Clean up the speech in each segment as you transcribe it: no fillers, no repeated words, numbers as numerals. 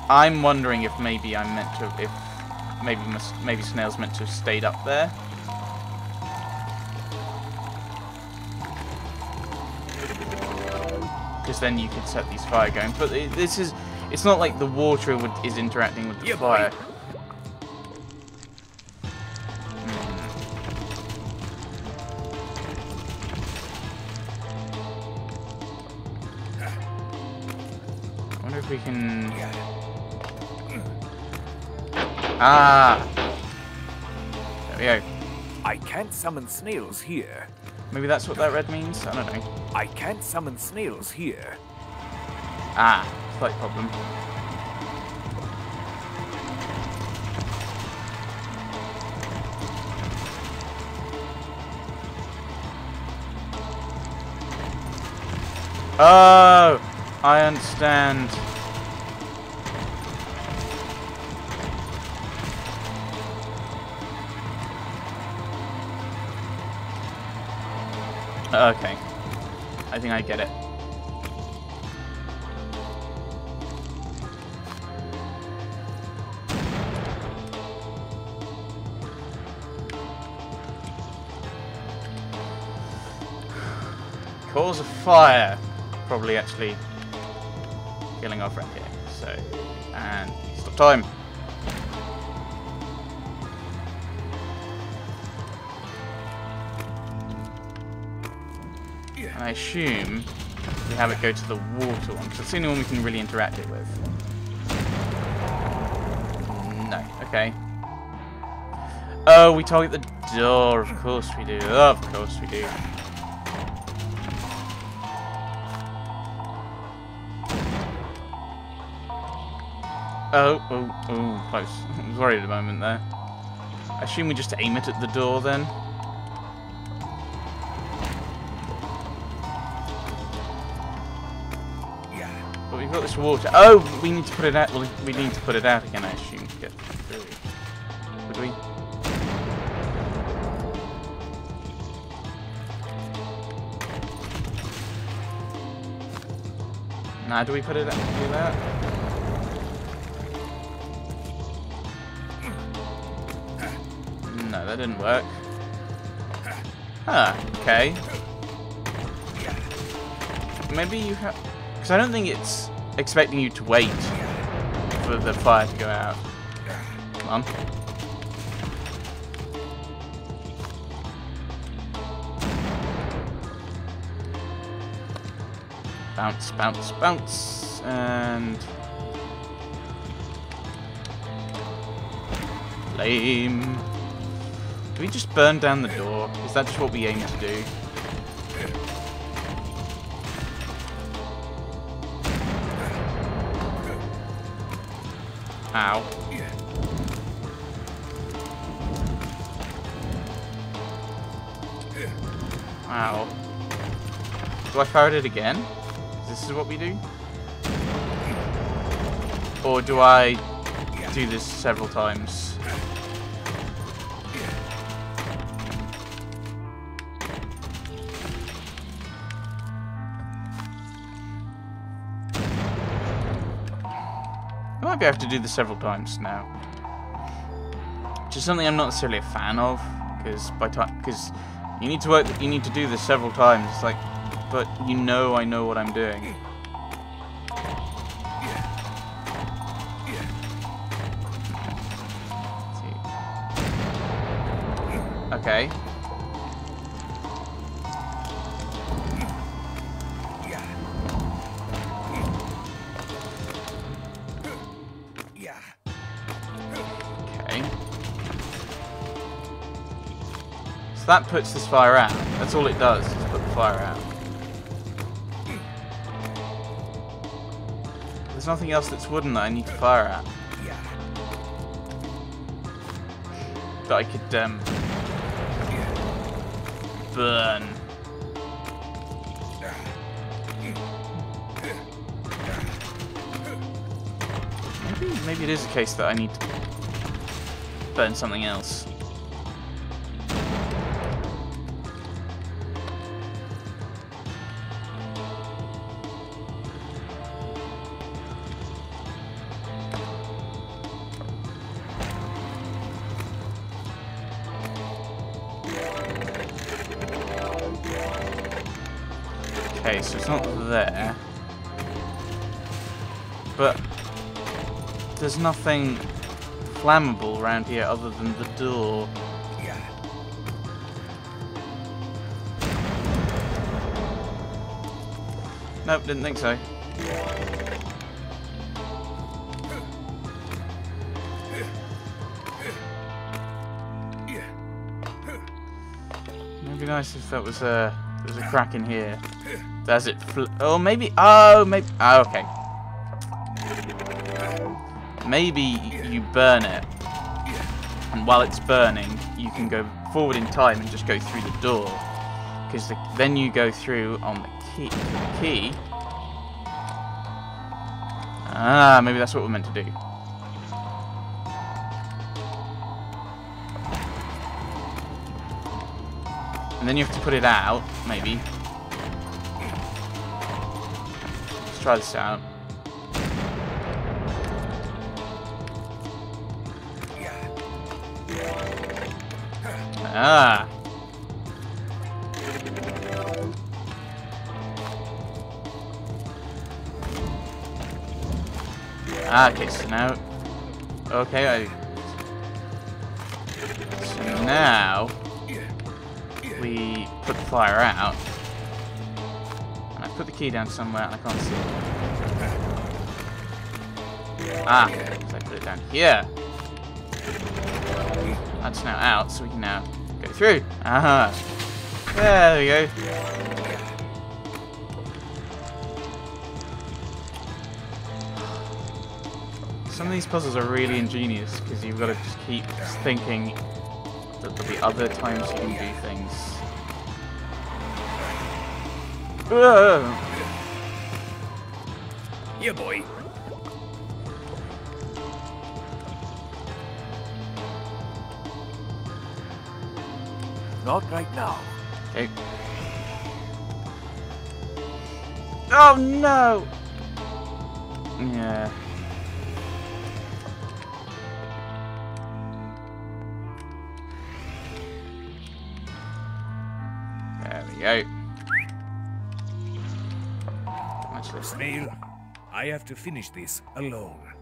I'm wondering if maybe I'm meant to, if maybe Snail's meant to have stayed up there. Because then you could set these fire going. But it's not like the water is interacting with the fire. I wonder if we can... Ah! There we go. I can't summon snails here. Maybe that's what that red means? I don't know. I can't summon snails here. Ah, slight problem. Oh! I understand. Okay. I think I get it. Cause a fire. Probably actually killing our friend here. So, and stop time. And I assume we have it go to the water one, because it's the only one we can really interact it with. No, okay. Oh, we target the door, of course we do. Of course we do. Oh, close. I was worried a moment there. I assume we just aim it at the door then. But we've got this water. Oh, we need to put it out. Well, we need to put it out again, I assume, to get through. Would we? Nah, do we put it out? Do that? No, that didn't work. Huh, okay. Maybe you have... Because I don't think it's expecting you to wait for the fire to go out. Come on. Bounce, bounce, bounce. And... Lame. Do we just burn down the door? Is that just what we aim to do? Ow. Ow. Do I fire it again? This is what we do? Or do I do this several times? I might be able to do this several times now, which is something I'm not necessarily a fan of, because you need to do this several times. It's like, but I know what I'm doing. Okay. So that puts this fire out. That's all it does, is put the fire out. There's nothing else that's wooden that I need to fire at. That I could, burn. Maybe it is a case that I need to burn something else. Okay, so it's not there. But there's nothing flammable around here other than the door. Nope, didn't think so. It'd be nice if that was there's a crack in here. Does it? Oh, maybe. Oh, maybe. Oh, okay. Maybe you burn it, and while it's burning, you can go forward in time and just go through the door, because then you go through on the key. Ah, maybe that's what we're meant to do. And then you have to put it out, maybe. Let's try this out. Ah. Ah, okay, so now... Okay, so now... we put the fire out. And I put the key down somewhere and I can't see it. Ah, so I put it down here. That's now out, so we can now go through. Aha. There we go. Some of these puzzles are really ingenious because you've got to just keep thinking that there'll be other times you can do things. Yeah, boy. Not right now. Okay. Oh no! Yeah. There we go. Snail, I have to finish this alone.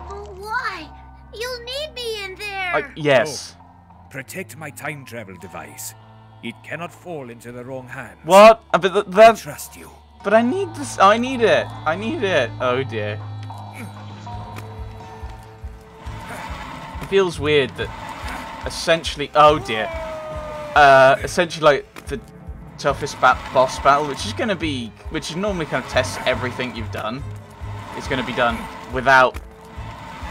Oh, why? You'll need me in there. Yes. Oh, protect my time travel device. It cannot fall into the wrong hands. What? But I that's... trust you. But I need this. I need it. I need it. Oh dear. It feels weird that essentially... Oh dear. Essentially like the toughest boss battle, which is normally kind of tests everything you've done, is going to be done without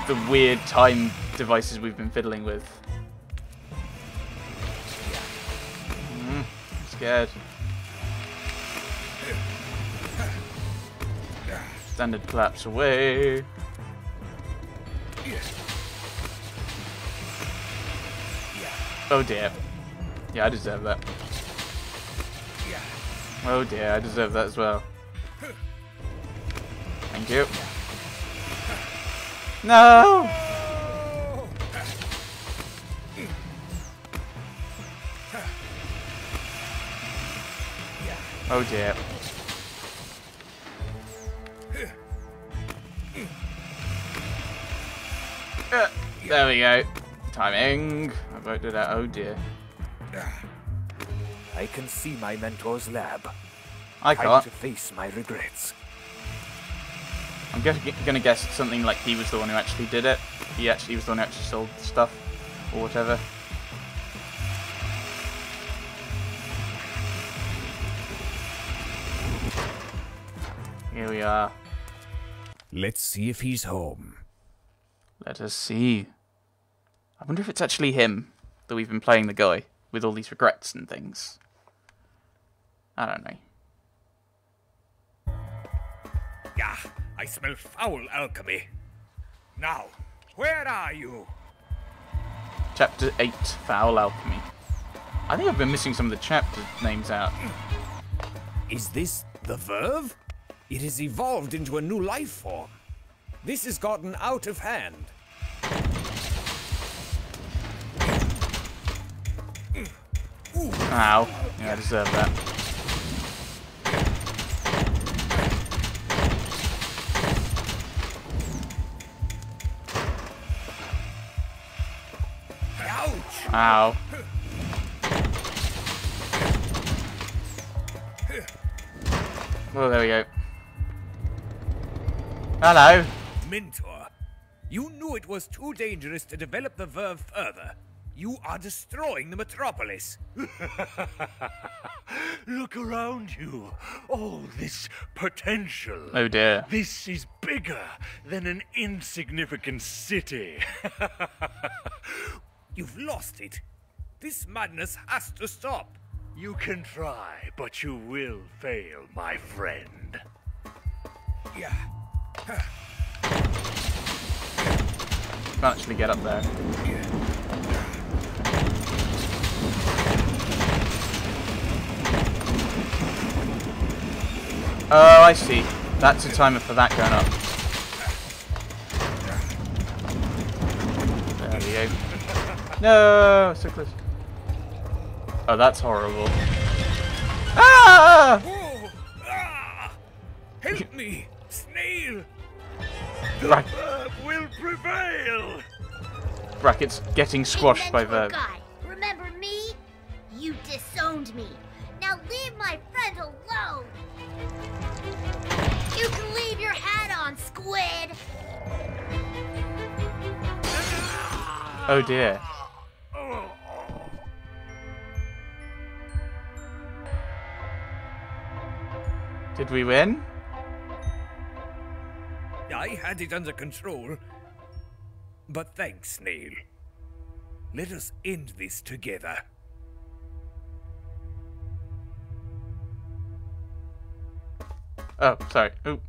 the weird time devices we've been fiddling with. Scared. Standard collapse away. Oh dear. Yeah, I deserve that. Oh dear, I deserve that as well. Thank you. No! Oh dear. There we go. Timing. I worked it out. Oh dear. I can see my mentor's lab. I Time can't. to face my regrets. I'm gonna guess it's something like he was the one who actually did it. He was the one who actually sold the stuff, or whatever. Here we are. Let's see if he's home. Let us see. I wonder if it's actually him that we've been playing the guy with all these regrets and things. I don't know. Yeah, I smell foul alchemy. Now, where are you? Chapter 8, Foul Alchemy. I think I've been missing some of the chapter names out. Is this the Verve? It has evolved into a new life form. This has gotten out of hand. Ow. Yeah, I deserve that. Ouch! Ow. Oh, there we go. Hello. Mentor, you knew it was too dangerous to develop the verve further. You are destroying the metropolis. Look around you. All this potential. Oh dear. This is bigger than an insignificant city. You've lost it. This madness has to stop. You can try, but you will fail, my friend. Yeah. Can't actually get up there. Oh, I see. That's a timer for that going up. There we go. No, so close. Oh, that's horrible. Ah! Whoa! Ah! Help me, snail! Right. Verve will prevail. Brackets getting squashed by Mentor Verve. guy, remember me? You disowned me. Now leave my friend alone. You can leave your hat on, squid. Oh dear. Did we win? I had it under control. But thanks, Snail. Let us end this together. Oh, sorry. Oh.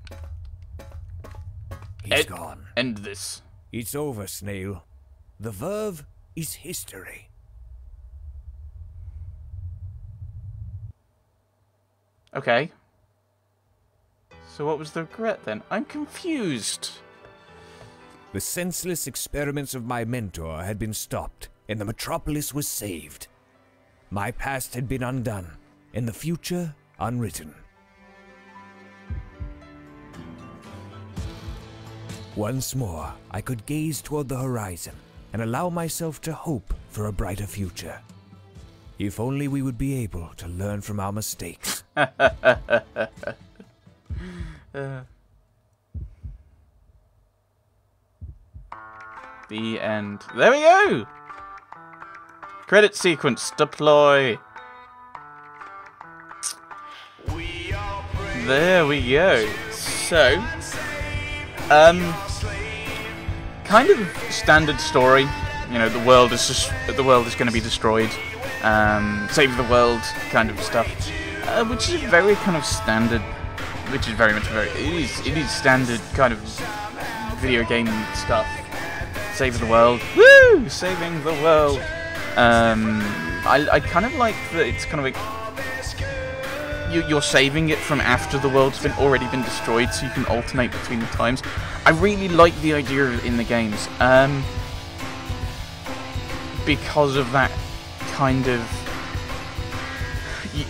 He's gone. End this. It's over, Snail. The verve is history. Okay. So what was the regret then? I'm confused. The senseless experiments of my mentor had been stopped, and the metropolis was saved. My past had been undone, and the future unwritten. Once more, I could gaze toward the horizon and allow myself to hope for a brighter future. If only we would be able to learn from our mistakes. The end. There we go! Credit sequence, deploy. There we go. So, kind of standard story. You know, the world is going to be destroyed. Save the world kind of stuff, which is very kind of standard. Which is very much it is standard kind of video game stuff. Save the world. Woo! Saving the world. I kind of like that it's kind of like you're saving it from after the world's already been destroyed, so you can alternate between the times. I really like the idea of it in the games, because of that kind of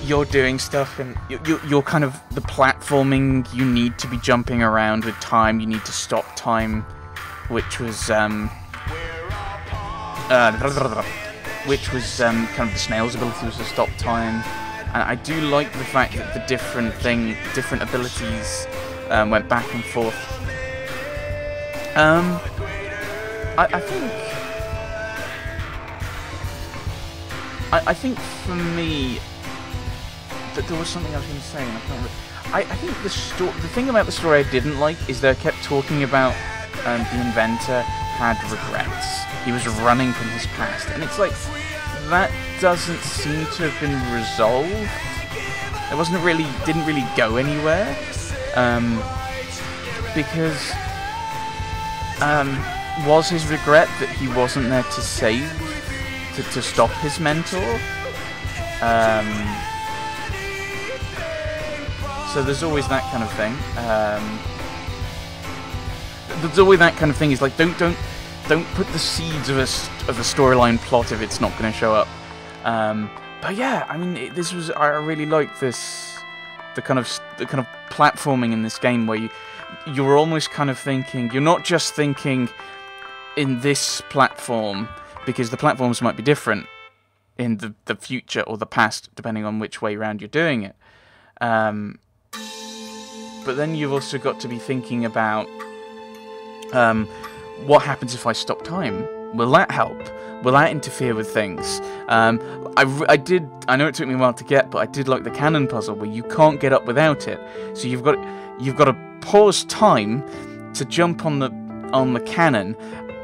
you're doing stuff and you're kind of the platforming. You need to be jumping around with time. You need to stop time, which was kind of the snail's ability was to stop time. And I do like the fact that the different abilities went back and forth. I think for me that there was something I was going to say, and I can't remember. I think the thing about the story I didn't like is they kept talking about the inventor had regrets. He was running from his past, and it's like that doesn't seem to have been resolved. It didn't really go anywhere, because was his regret that he wasn't there to save, to stop his mentor? So there's always that kind of thing. There's always that kind of thing. Is like don't put the seeds of a storyline plot if it's not going to show up. But yeah, I mean, I really like this, the kind of platforming in this game where you're almost kind of thinking, you're not just thinking in this platform, because the platforms might be different in the future or the past, depending on which way round you're doing it. But then you've also got to be thinking about what happens if I stop time? Will that help? Will that interfere with things? I know it took me a while to get, but I did like the cannon puzzle where you can't get up without it. So you've got to pause time to jump on the cannon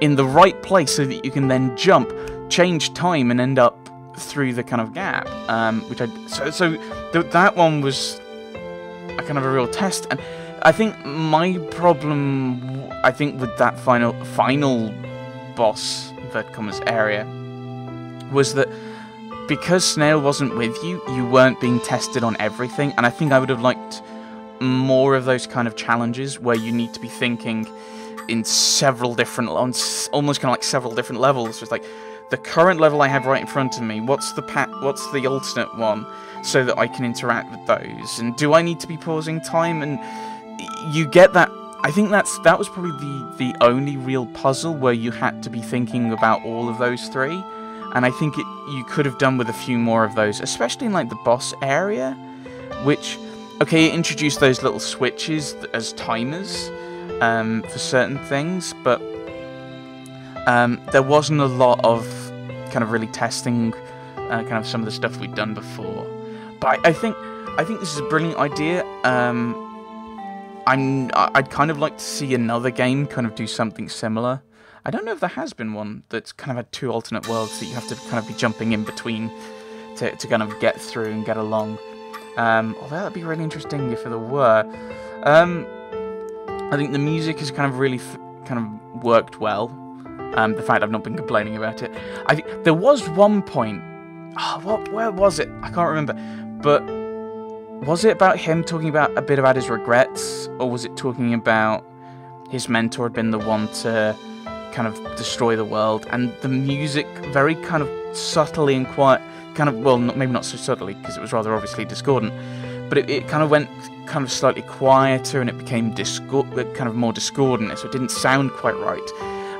in the right place so that you can then jump, change time, and end up through the kind of gap. That one was a kind of a real test, and I think my problem, with that final boss, inverted commas, area, was that because Snail wasn't with you, you weren't being tested on everything, and I think I would have liked more of those kind of challenges where you need to be thinking in several different, almost kind of like several different levels. It's like, the current level I have right in front of me, what's the alternate one, so that I can interact with those, and do I need to be pausing time? And you get that. I think that was probably the only real puzzle where you had to be thinking about all of those three, and I think you could have done with a few more of those, especially in like the boss area, which, okay, it introduced those little switches as timers for certain things, but there wasn't a lot of kind of really testing kind of some of the stuff we'd done before. But I think this is a brilliant idea. I'd kind of like to see another game kind of do something similar. I don't know if there has been one that's kind of had two alternate worlds that you have to kind of be jumping in between to kind of get through and get along. Although that'd be really interesting if there were. I think the music has kind of really kind of worked well. The fact I've not been complaining about it. I think there was one point. Where was it? I can't remember. But was it about him talking about a bit about his regrets, or was it talking about his mentor had been the one to kind of destroy the world, and the music very kind of subtly and quiet, kind of, well, maybe not so subtly because it was rather obviously discordant, but it kind of went kind of slightly quieter, and it became kind of more discordant, so it didn't sound quite right.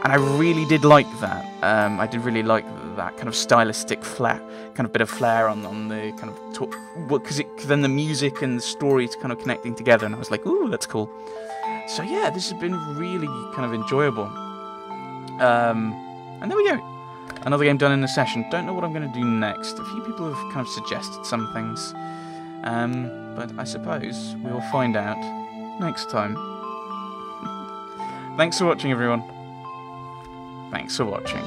And I really did like that. I did really like that kind of stylistic kind of bit of flair on the kind of talk, because then the music and the story is kind of connecting together, and I was like, ooh, that's cool. So yeah, this has been really kind of enjoyable. And there we go. Another game done in a session. Don't know what I'm going to do next. A few people have kind of suggested some things, but I suppose we will find out next time. Thanks for watching, everyone. Thanks for watching.